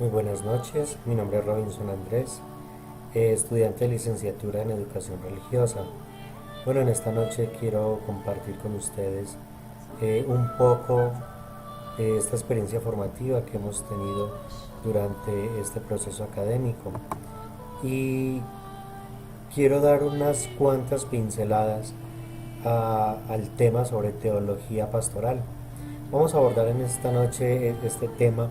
Muy buenas noches, mi nombre es Robinson Andrés, estudiante de licenciatura en Educación Religiosa. Bueno, en esta noche quiero compartir con ustedes un poco esta experiencia formativa que hemos tenido durante este proceso académico y quiero dar unas cuantas pinceladas al tema sobre teología pastoral. Vamos a abordar en esta noche este tema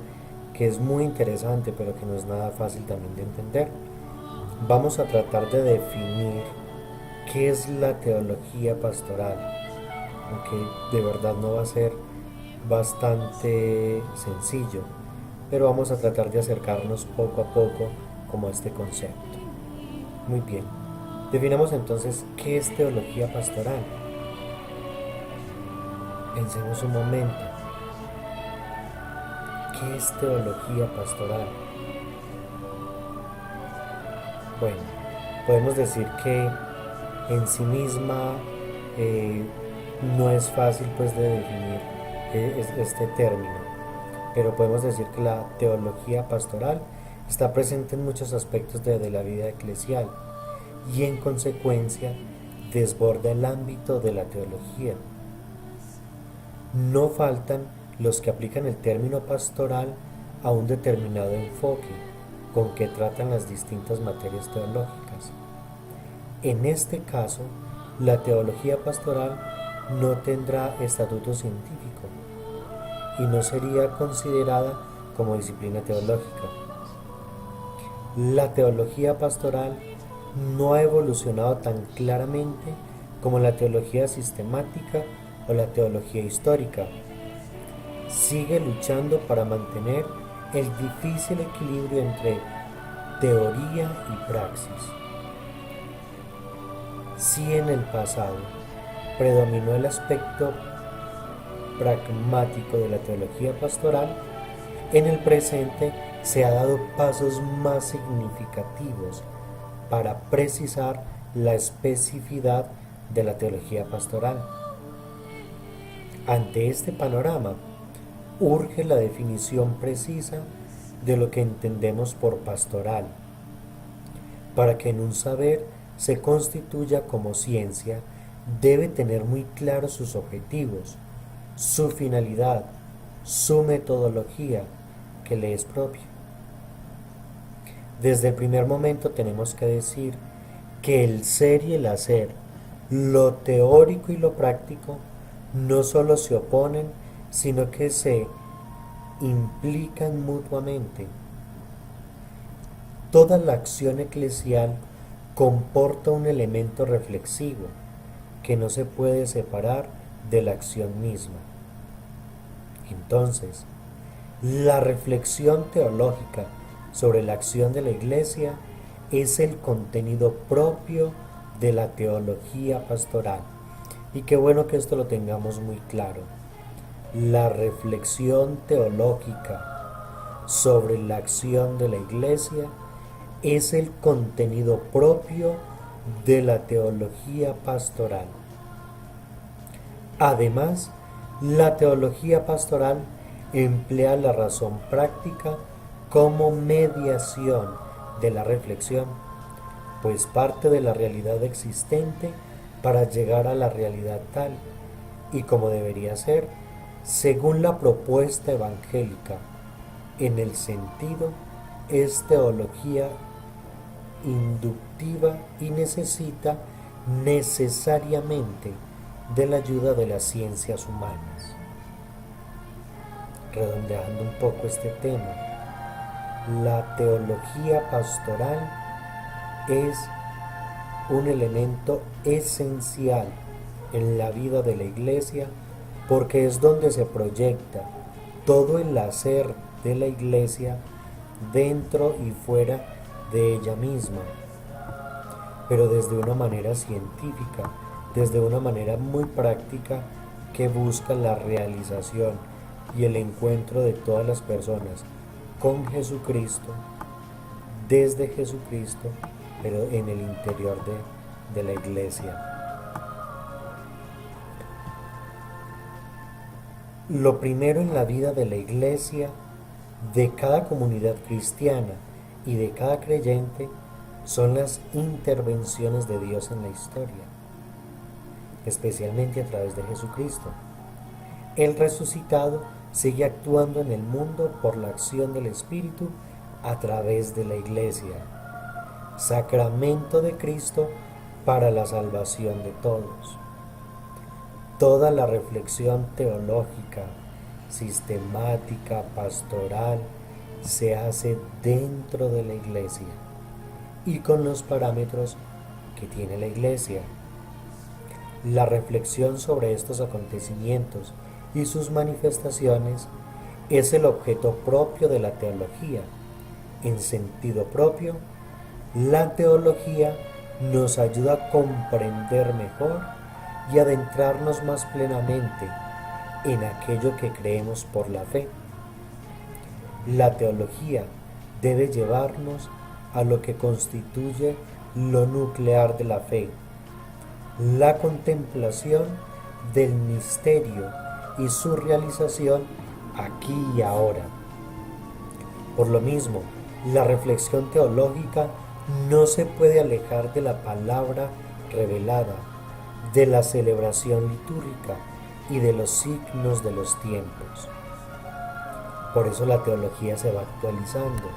que es muy interesante pero que no es nada fácil también de entender. Vamos a tratar de definir qué es la teología pastoral, aunque de verdad no va a ser bastante sencillo, pero vamos a tratar de acercarnos poco a poco como a este concepto. Muy bien, definamos entonces qué es teología pastoral. Pensemos un momento, ¿qué es teología pastoral? Bueno, podemos decir que en sí misma eh, no es fácil pues de definir este término, pero podemos decir que la teología pastoral está presente en muchos aspectos de la vida eclesial y en consecuencia desborda el ámbito de la teología. No faltan los que aplican el término pastoral a un determinado enfoque con que tratan las distintas materias teológicas. En este caso, la teología pastoral no tendrá estatuto científico y no sería considerada como disciplina teológica. La teología pastoral no ha evolucionado tan claramente como la teología sistemática o la teología histórica. Sigue luchando para mantener el difícil equilibrio entre teoría y praxis. Si en el pasado predominó el aspecto pragmático de la teología pastoral, en el presente se ha dado pasos más significativos para precisar la especificidad de la teología pastoral. Ante este panorama, urge la definición precisa de lo que entendemos por pastoral, para que en un saber se constituya como ciencia, debe tener muy claros sus objetivos, su finalidad, su metodología que le es propia. Desde el primer momento tenemos que decir que el ser y el hacer, lo teórico y lo práctico, no solo se oponen, sino que se implican mutuamente. Toda la acción eclesial comporta un elemento reflexivo que no se puede separar de la acción misma. Entonces, la reflexión teológica sobre la acción de la Iglesia es el contenido propio de la teología pastoral. Y qué bueno que esto lo tengamos muy claro. La reflexión teológica sobre la acción de la Iglesia es el contenido propio de la teología pastoral. Además, la teología pastoral emplea la razón práctica como mediación de la reflexión, pues parte de la realidad existente para llegar a la realidad tal y como debería ser, según la propuesta evangélica. En el sentido, es teología inductiva y necesita necesariamente de la ayuda de las ciencias humanas. Redondeando un poco este tema, la teología pastoral es un elemento esencial en la vida de la Iglesia porque es donde se proyecta todo el hacer de la Iglesia dentro y fuera de ella misma, pero desde una manera científica, desde una manera muy práctica que busca la realización y el encuentro de todas las personas con Jesucristo, desde Jesucristo, pero en el interior de la Iglesia. Lo primero en la vida de la Iglesia de cada comunidad cristiana y de cada creyente son las intervenciones de Dios en la historia, especialmente a través de Jesucristo. El resucitado sigue actuando en el mundo por la acción del Espíritu a través de la Iglesia, sacramento de Cristo para la salvación de todos. Toda la reflexión teológica, sistemática, pastoral, se hace dentro de la Iglesia y con los parámetros que tiene la Iglesia. La reflexión sobre estos acontecimientos y sus manifestaciones es el objeto propio de la teología. En sentido propio, la teología nos ayuda a comprender mejor y adentrarnos más plenamente en aquello que creemos por la fe. La teología debe llevarnos a lo que constituye lo nuclear de la fe, la contemplación del misterio y su realización aquí y ahora. Por lo mismo, la reflexión teológica no se puede alejar de la palabra revelada, de la celebración litúrgica y de los signos de los tiempos. Por eso la teología se va actualizando.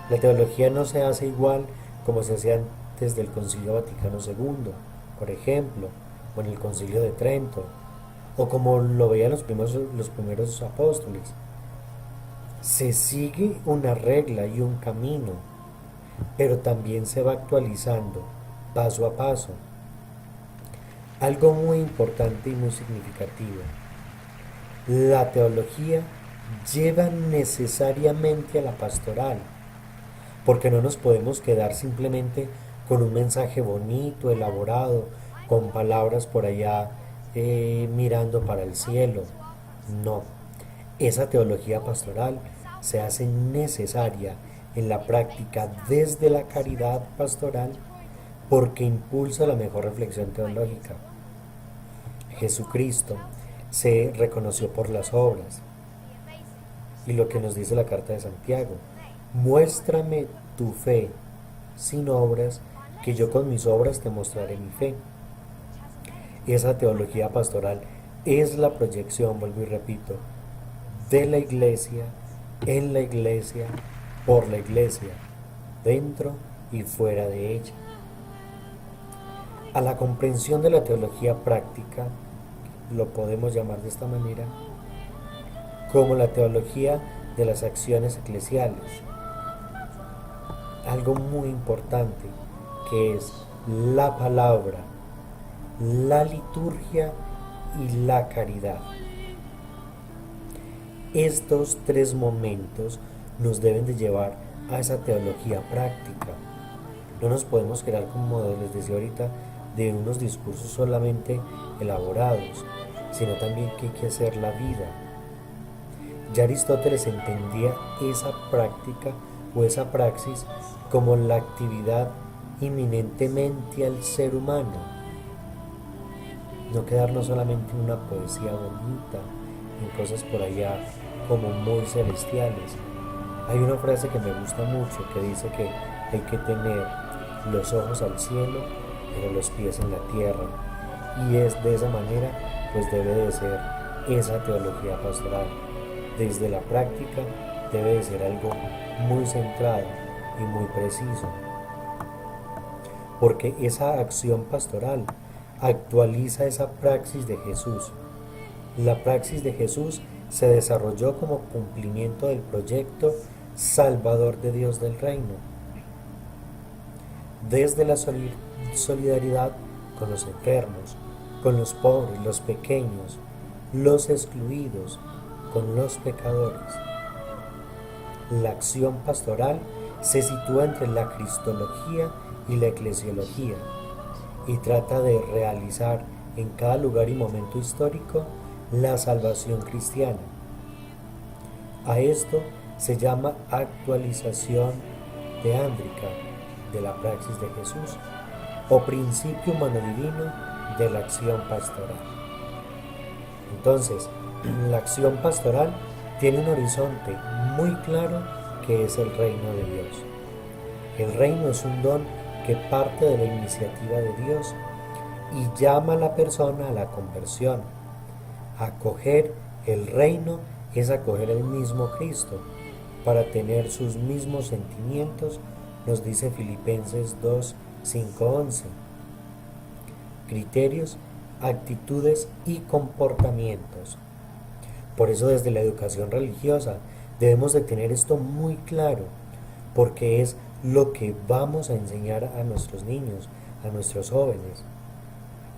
La teología no se hace igual como se hacía antes del Concilio Vaticano II, por ejemplo, o en el Concilio de Trento, o como lo veían los primeros apóstoles. Se sigue una regla y un camino, pero también se va actualizando paso a paso. Algo muy importante y muy significativo: la teología lleva necesariamente a la pastoral, porque no nos podemos quedar simplemente con un mensaje bonito, elaborado, con palabras por allá mirando para el cielo. No, esa teología pastoral se hace necesaria en la práctica desde la caridad pastoral, porque impulsa la mejor reflexión teológica. Jesucristo se reconoció por las obras, y lo que nos dice la carta de Santiago: muéstrame tu fe sin obras, que yo con mis obras te mostraré mi fe. Esa teología pastoral es la proyección, vuelvo y repito, de la Iglesia, en la Iglesia, por la Iglesia, dentro y fuera de ella. A la comprensión de la teología práctica, lo podemos llamar de esta manera, como la teología de las acciones eclesiales. Algo muy importante, que es la palabra, la liturgia y la caridad. Estos tres momentos nos deben de llevar a esa teología práctica. No nos podemos quedar, como les decía ahorita, de unos discursos solamente elaborados, sino también que hay que hacer la vida. Ya Aristóteles entendía esa práctica o esa praxis como la actividad inminentemente al ser humano. No quedarnos solamente en una poesía bonita, en cosas por allá como muy celestiales. Hay una frase que me gusta mucho que dice que hay que tener los ojos al cielo, pero los pies en la tierra. Y es de esa manera, pues debe de ser esa teología pastoral. Desde la práctica debe de ser algo muy centrado y muy preciso, porque esa acción pastoral actualiza esa praxis de Jesús. La praxis de Jesús se desarrolló como cumplimiento del proyecto salvador de Dios del reino, desde la solidaridad con los enfermos, con los pobres, los pequeños, los excluidos, con los pecadores. La acción pastoral se sitúa entre la cristología y la eclesiología y trata de realizar en cada lugar y momento histórico la salvación cristiana. A esto se llama actualización teándrica de la praxis de Jesús o principio humano divino de la acción pastoral. Entonces, la acción pastoral tiene un horizonte muy claro que es el reino de Dios. El reino es un don que parte de la iniciativa de Dios y llama a la persona a la conversión. Acoger el reino es acoger el mismo Cristo para tener sus mismos sentimientos, nos dice Filipenses 2, 5, 11. Criterios, actitudes y comportamientos. Por eso desde la educación religiosa debemos de tener esto muy claro, porque es lo que vamos a enseñar a nuestros niños, a nuestros jóvenes.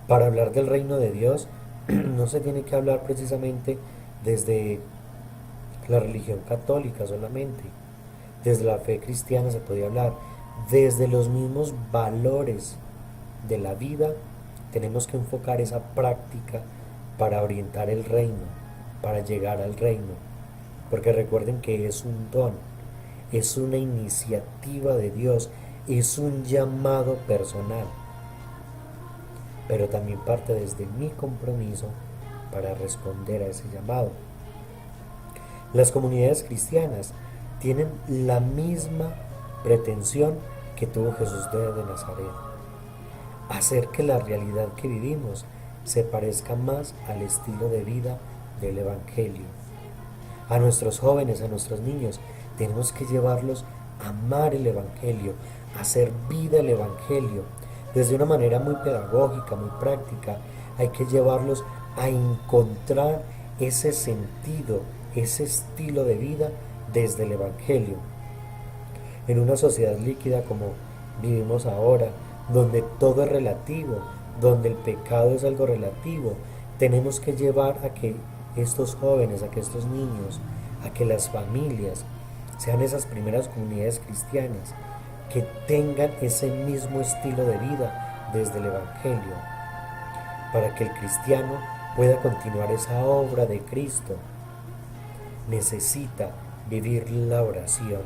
Para hablar del reino de Dios no se tiene que hablar precisamente desde la religión católica solamente. Desde la fe cristiana se puede hablar. Desde los mismos valores de la vida tenemos que enfocar esa práctica para orientar el reino, para llegar al reino. Porque recuerden que es un don, es una iniciativa de Dios, es un llamado personal. Pero también parte desde mi compromiso para responder a ese llamado. Las comunidades cristianas tienen la misma pretensión que tuvo Jesús de Nazaret: hacer que la realidad que vivimos se parezca más al estilo de vida del Evangelio. A nuestros jóvenes, a nuestros niños, tenemos que llevarlos a amar el Evangelio, a hacer vida el Evangelio. Desde una manera muy pedagógica, muy práctica, hay que llevarlos a encontrar ese sentido, ese estilo de vida desde el Evangelio. En una sociedad líquida como vivimos ahora, donde todo es relativo, donde el pecado es algo relativo, tenemos que llevar a que estos jóvenes, a que estos niños, a que las familias sean esas primeras comunidades cristianas que tengan ese mismo estilo de vida desde el Evangelio, para que el cristiano pueda continuar esa obra de Cristo. Necesita vivir la oración,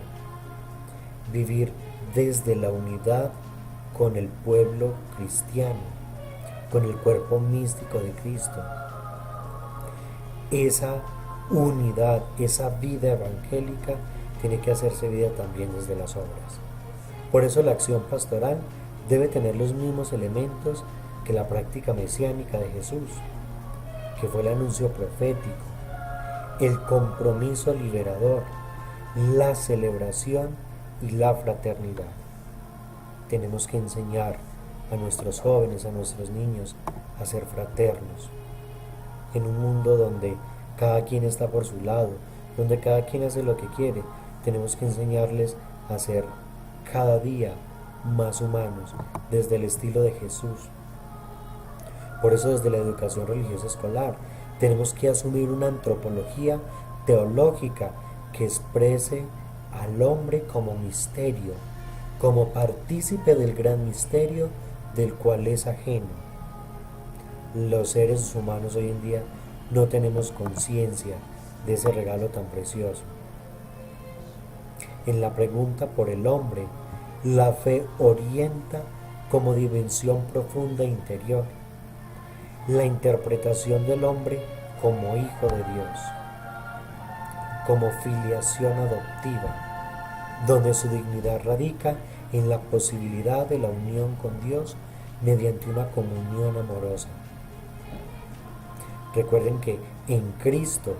vivir desde la unidad con el pueblo cristiano, con el cuerpo místico de Cristo. Esa unidad, esa vida evangélica tiene que hacerse vida también desde las obras. Por eso la acción pastoral debe tener los mismos elementos que la práctica mesiánica de Jesús, que fue el anuncio profético, el compromiso liberador, la celebración y la fraternidad. Tenemos que enseñar a nuestros jóvenes, a nuestros niños, a ser fraternos. En un mundo donde cada quien está por su lado, donde cada quien hace lo que quiere, tenemos que enseñarles a ser cada día más humanos, desde el estilo de Jesús. Por eso desde la educación religiosa escolar tenemos que asumir una antropología teológica que exprese al hombre como misterio, como partícipe del gran misterio del cual es ajeno. Los seres humanos hoy en día no tenemos conciencia de ese regalo tan precioso. En la pregunta por el hombre, la fe orienta como dimensión profunda interior, la interpretación del hombre como hijo de Dios, como filiación adoptiva, donde su dignidad radica en la posibilidad de la unión con Dios mediante una comunión amorosa. Recuerden que en Cristo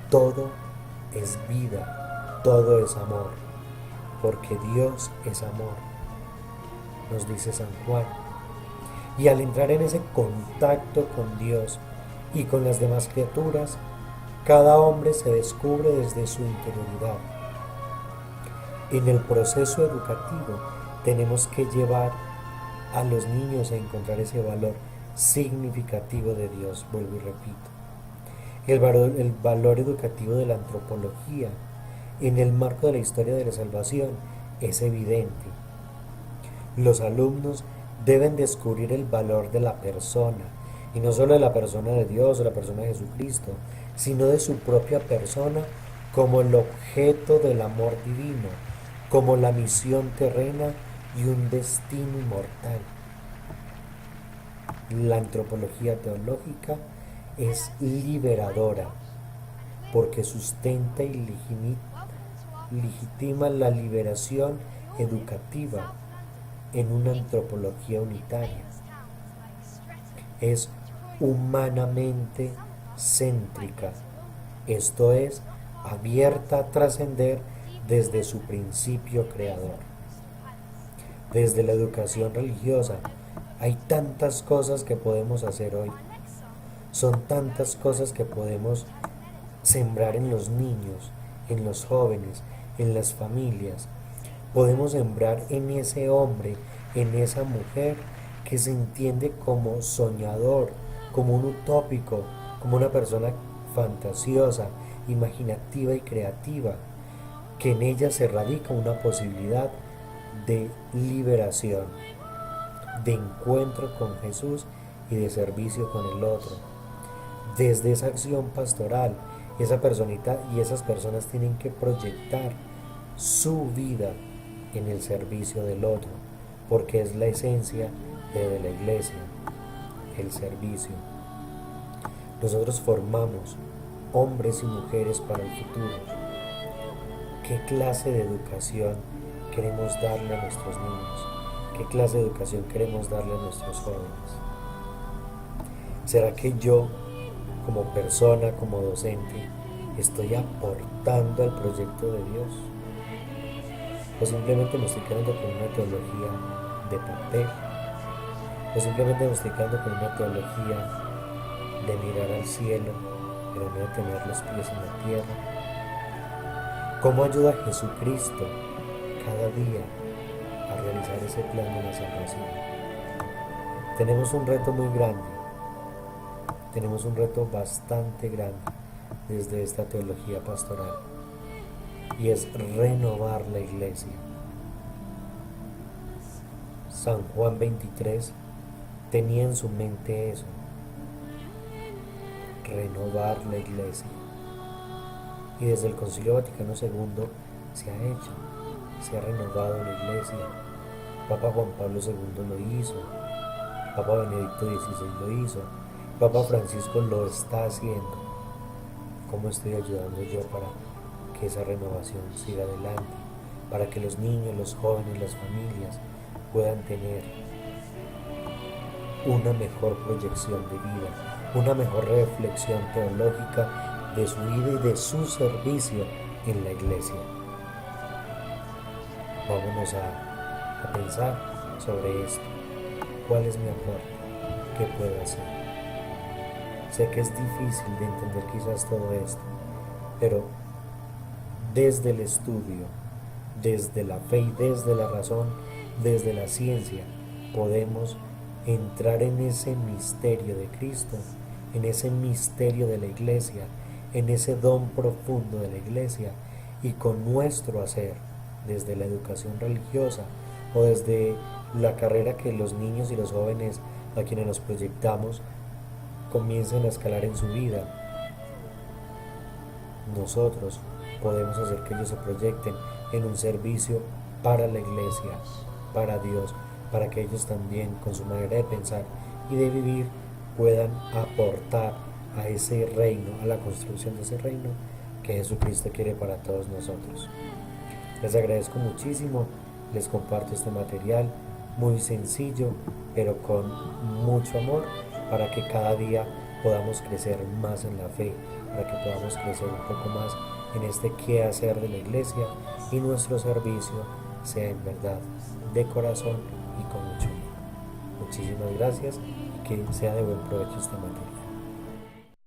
todo es vida, todo es amor, porque Dios es amor, nos dice San Juan. Y al entrar en ese contacto con Dios y con las demás criaturas, cada hombre se descubre desde su interioridad. En el proceso educativo tenemos que llevar a los niños a encontrar ese valor significativo de Dios, vuelvo y repito. El valor educativo de la antropología en el marco de la historia de la salvación es evidente. Los alumnos deben descubrir el valor de la persona, y no solo de la persona de Dios o la persona de Jesucristo, sino de su propia persona como el objeto del amor divino, como la misión terrena y un destino inmortal. La antropología teológica es liberadora, porque sustenta y legitima la liberación educativa en una antropología unitaria. Es humanamente céntrica, esto es, abierta a trascender desde su principio creador. Desde la educación religiosa hay tantas cosas que podemos hacer hoy. Son tantas cosas que podemos sembrar en los niños, en los jóvenes, en las familias. Podemos sembrar en ese hombre, en esa mujer que se entiende como soñador, como un utópico, como una persona fantasiosa, imaginativa y creativa, que en ella se radica una posibilidad de liberación, de encuentro con Jesús y de servicio con el otro. Desde esa acción pastoral, esa personita y esas personas tienen que proyectar su vida en el servicio del otro, porque es la esencia de la iglesia, el servicio. Nosotros formamos hombres y mujeres para el futuro. ¿Qué clase de educación queremos darle a nuestros niños? ¿Qué clase de educación queremos darle a nuestros jóvenes? ¿Será que yo, como persona, como docente, estoy aportando al proyecto de Dios? ¿O simplemente me estoy quedando con una teología de papel? ¿O simplemente me estoy quedando con una teología de mirar al cielo, pero no de tener los pies en la tierra? ¿Cómo ayuda a Jesucristo cada día a realizar ese plan de la salvación? Tenemos un reto muy grande, tenemos un reto bastante grande desde esta teología pastoral, y es renovar la iglesia. San Juan 23 tenía en su mente eso, renovar la iglesia. Y desde el Concilio Vaticano II se ha hecho, se ha renovado la iglesia. Papa Juan Pablo II lo hizo, Papa Benedicto XVI lo hizo, Papa Francisco lo está haciendo. ¿Cómo estoy ayudando yo para que esa renovación siga adelante? Para que los niños, los jóvenes, las familias puedan tener una mejor proyección de vida, una mejor reflexión teológica de su vida y de su servicio en la iglesia. Vámonos a pensar sobre esto. ¿Cuál es mi aporte? ¿Qué puedo hacer? Sé que es difícil de entender quizás todo esto, pero desde el estudio, desde la fe y desde la razón, desde la ciencia, podemos entrar en ese misterio de Cristo, en ese misterio de la iglesia, en ese don profundo de la iglesia, y con nuestro hacer, desde la educación religiosa o desde la carrera que los niños y los jóvenes a quienes nos proyectamos comiencen a escalar en su vida, nosotros podemos hacer que ellos se proyecten en un servicio para la iglesia, para Dios, para que ellos también, con su manera de pensar y de vivir, puedan aportar a ese reino, a la construcción de ese reino que Jesucristo quiere para todos nosotros. Les agradezco muchísimo, les comparto este material muy sencillo, pero con mucho amor, para que cada día podamos crecer más en la fe, para que podamos crecer un poco más en este quehacer de la iglesia y nuestro servicio sea en verdad de corazón y con mucho amor. Muchísimas gracias y que sea de buen provecho este material.